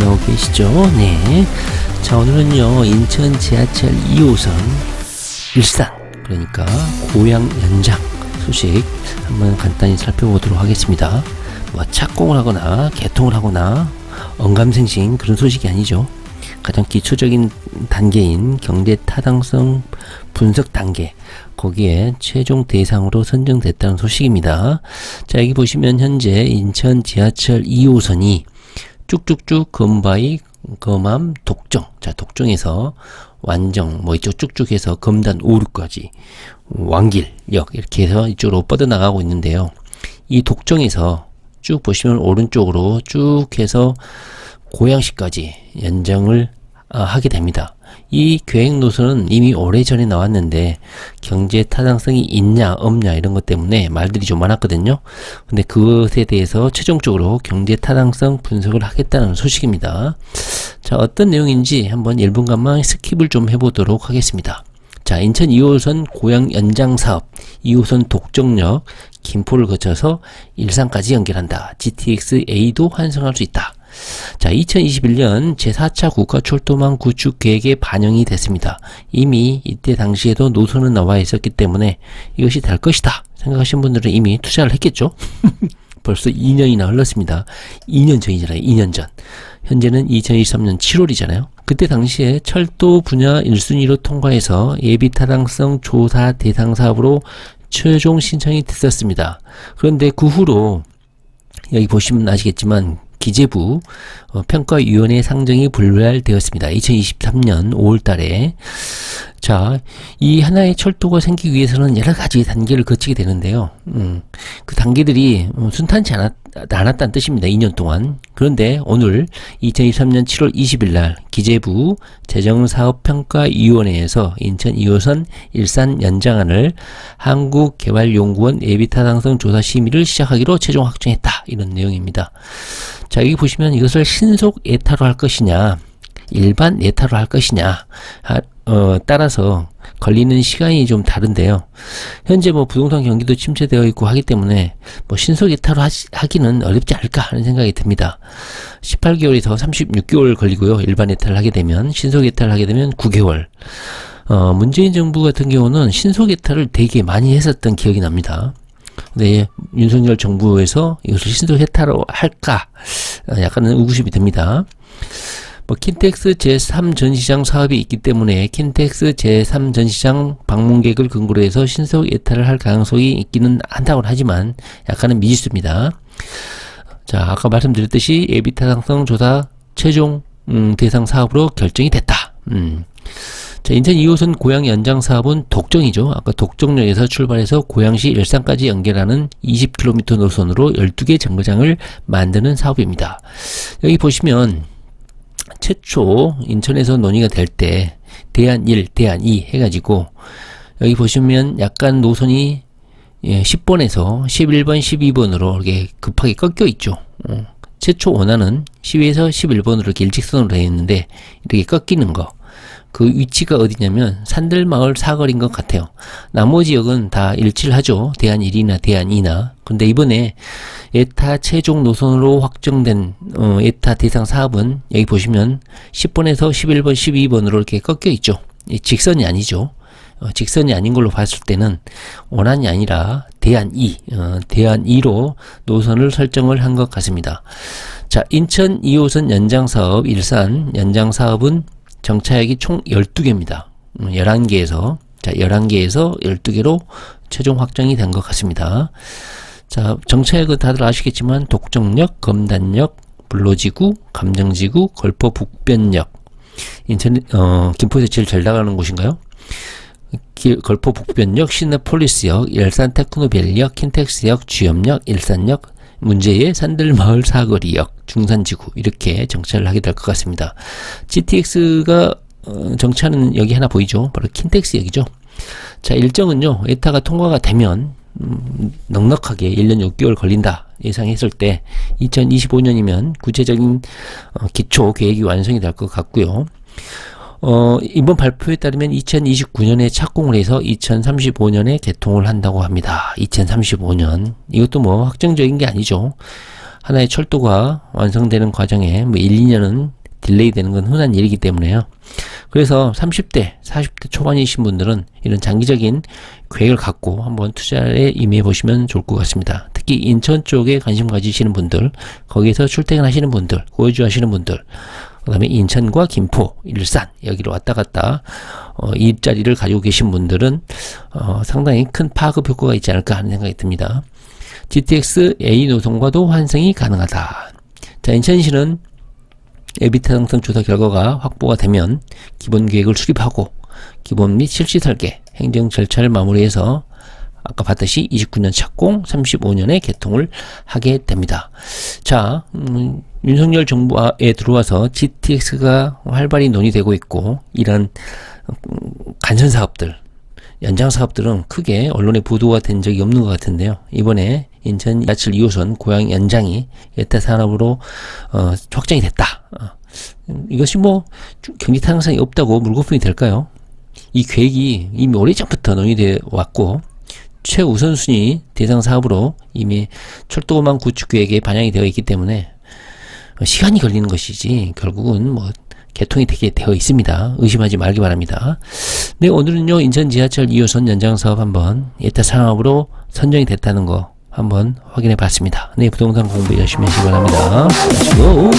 나오고 계시죠? 네. 자, 오늘은요, 인천 지하철 2호선 일산, 그러니까 고양 연장 소식 한번 간단히 살펴보도록 하겠습니다. 뭐 착공을 하거나 개통을 하거나 언감생심 그런 소식이 아니죠. 가장 기초적인 단계인 경제 타당성 분석 단계, 거기에 최종 대상으로 선정됐다는 소식입니다. 자, 여기 보시면 현재 인천 지하철 2호선이 쭉쭉쭉 금바위, 금암, 독정, 자, 독정에서 완정, 뭐 이쪽 쭉쭉 해서 금단 오류까지 왕길역 이렇게 해서 이쪽으로 뻗어나가고 있는데요. 이 독정에서 쭉 보시면 오른쪽으로 쭉 해서 고양시까지 연장을 하게 됩니다. 이 계획 노선은 이미 오래전에 나왔는데 경제 타당성이 있냐 없냐 이런 것 때문에 말들이 좀 많았거든요. 근데 그것에 대해서 최종적으로 경제 타당성 분석을 하겠다는 소식입니다. 자, 어떤 내용인지 한번 1분간만 스킵을 좀 해보도록 하겠습니다. 자, 인천 2호선 고양 연장 사업, 2호선 독정역 김포를 거쳐서 일산까지 연결한다. GTX-A도 환승할 수 있다. 자, 2021년 제4차 국가철도망 구축 계획에 반영이 됐습니다. 이미 이때 당시에도 노선은 나와 있었기 때문에 이것이 될 것이다 생각하신 분들은 이미 투자를 했겠죠. 벌써 2년이나 흘렀습니다. 2년 전이잖아요. 2년 전. 현재는 2023년 7월이잖아요. 그때 당시에 철도 분야 1순위로 통과해서 예비 타당성 조사 대상 사업으로 최종 신청이 됐었습니다. 그런데 그 후로 여기 보시면 아시겠지만 기재부 평가위원회 상정이 불발되었습니다. 2023년 5월 달에. 자, 이 하나의 철도가 생기기 위해서는 여러 가지 단계를 거치게 되는데요. 그 단계들이 순탄치 않았다는 뜻입니다. 2년 동안. 그런데 오늘 2023년 7월 20일 날 기재부 재정사업평가위원회에서 인천 2호선 일산 연장안을 한국개발연구원 예비타당성 조사 심의를 시작하기로 최종 확정했다. 이런 내용입니다. 자, 여기 보시면 이것을 신속 예타로 할 것이냐, 일반 예타로 할 것이냐, 따라서 걸리는 시간이 좀 다른데요. 현재 뭐 부동산 경기도 침체되어 있고 하기 때문에 뭐 신속 예타로 하기는 어렵지 않을까 하는 생각이 듭니다. 18개월에서 36개월 걸리고요. 일반 예타를 하게 되면, 신속 예타를 하게 되면 9개월. 문재인 정부 같은 경우는 신속 예타를 되게 많이 했었던 기억이 납니다. 근데 윤석열 정부에서 이것을 신속 예타로 할까? 약간은 의구심이 듭니다. 뭐 킨텍스 제3 전시장 사업이 있기 때문에 킨텍스 제3 전시장 방문 계획을 근거로 해서 신속 예타를 할 가능성이 있기는 한다고 하지만 약간은 미지수입니다. 자, 아까 말씀드렸듯이 예비타당성 조사 최종 대상 사업으로 결정이 됐다. 자, 인천 2호선 고양 연장 사업은 독정이죠. 아까 독정역에서 출발해서 고양시 일산까지 연결하는 20km 노선으로 12개 정거장을 만드는 사업입니다. 여기 보시면 최초 인천에서 논의가 될 때 대안 1, 대안 2 해가지고 여기 보시면 약간 노선이 10번에서 11번, 12번으로 이렇게 급하게 꺾여 있죠. 최초 원안은 12에서 11번으로 이렇게 일직선으로 되어 있는데 이렇게 꺾이는 거. 그 위치가 어디냐면 산들마을 사거리인 것 같아요. 나머지 역은 다 일치하죠. 대안 1이나 대안 2나. 근데 이번에 예타 최종 노선으로 확정된 예타 대상 사업은 여기 보시면 10번에서 11번, 12번으로 이렇게 꺾여 있죠. 직선이 아니죠. 직선이 아닌 걸로 봤을 때는 원안이 아니라 대안 2, 대안 2로 노선을 설정을 한 것 같습니다. 자, 인천 2호선 연장사업 일산 연장사업은 정차역이 총 12개입니다. 11개에서, 자, 11개에서 12개로 최종 확정이 된 것 같습니다. 자, 정차역은 다들 아시겠지만 독정역, 검단역, 불로지구, 감정지구, 걸포 북변역. 인천, 김포에서 제일 잘 나가는 곳인가요? 걸포 북변역, 시내폴리스역, 일산 테크노밸리역, 킨텍스역, 주염역, 일산역, 문제의 산들마을 사거리역, 중산지구 이렇게 정차를 하게 될 것 같습니다. GTX가 정차는 여기 하나 보이죠? 바로 킨텍스역이죠. 자, 일정은요, 예타가 통과가 되면 넉넉하게 1년 6개월 걸린다 예상했을 때 2025년이면 구체적인 기초 계획이 완성이 될 것 같고요. 이번 발표에 따르면 2029년에 착공을 해서 2035년에 개통을 한다고 합니다. 2035년. 이것도 뭐 확정적인 게 아니죠. 하나의 철도가 완성되는 과정에 뭐 1, 2년은 딜레이 되는 건 흔한 일이기 때문에요. 그래서 30대, 40대 초반이신 분들은 이런 장기적인 계획을 갖고 한번 투자에 임해 보시면 좋을 것 같습니다. 특히 인천 쪽에 관심 가지시는 분들, 거기에서 출퇴근하시는 분들, 고유주 하시는 분들, 그 다음에 인천과 김포, 일산 여기로 왔다 갔다 일자리를 가지고 계신 분들은 상당히 큰 파급 효과가 있지 않을까 하는 생각이 듭니다. GTX A 노선과도 환승이 가능하다. 자, 인천시는 에비타 상승 조사 결과가 확보가 되면 기본 계획을 수립하고 기본 및 실시 설계, 행정 절차를 마무리해서 아까 봤듯이 29년 착공, 35년에 개통을 하게 됩니다. 자, 윤석열 정부에 들어와서 GTX가 활발히 논의되고 있고 이런 간선 사업들, 연장 사업들은 크게 언론에 보도가 된 적이 없는 것 같은데요. 이번에 인천 지하철 2호선 고양 연장이 예타 산업으로 확정이 됐다. 이것이 뭐 경기 타당성이 없다고 물거품이 될까요? 이 계획이 이미 오래전부터 논의되어 왔고 최우선순위 대상 사업으로 이미 철도망 구축 계획에 반영이 되어 있기 때문에 시간이 걸리는 것이지 결국은 뭐 개통이 되어 있습니다. 의심하지 말기 바랍니다. 네, 오늘은요 인천 지하철 2호선 연장 사업 한번 예타 산업으로 선정이 됐다는 거 한번 확인해 봤습니다. 네, 부동산 공부 열심히 하시기 바랍니다. Let's go.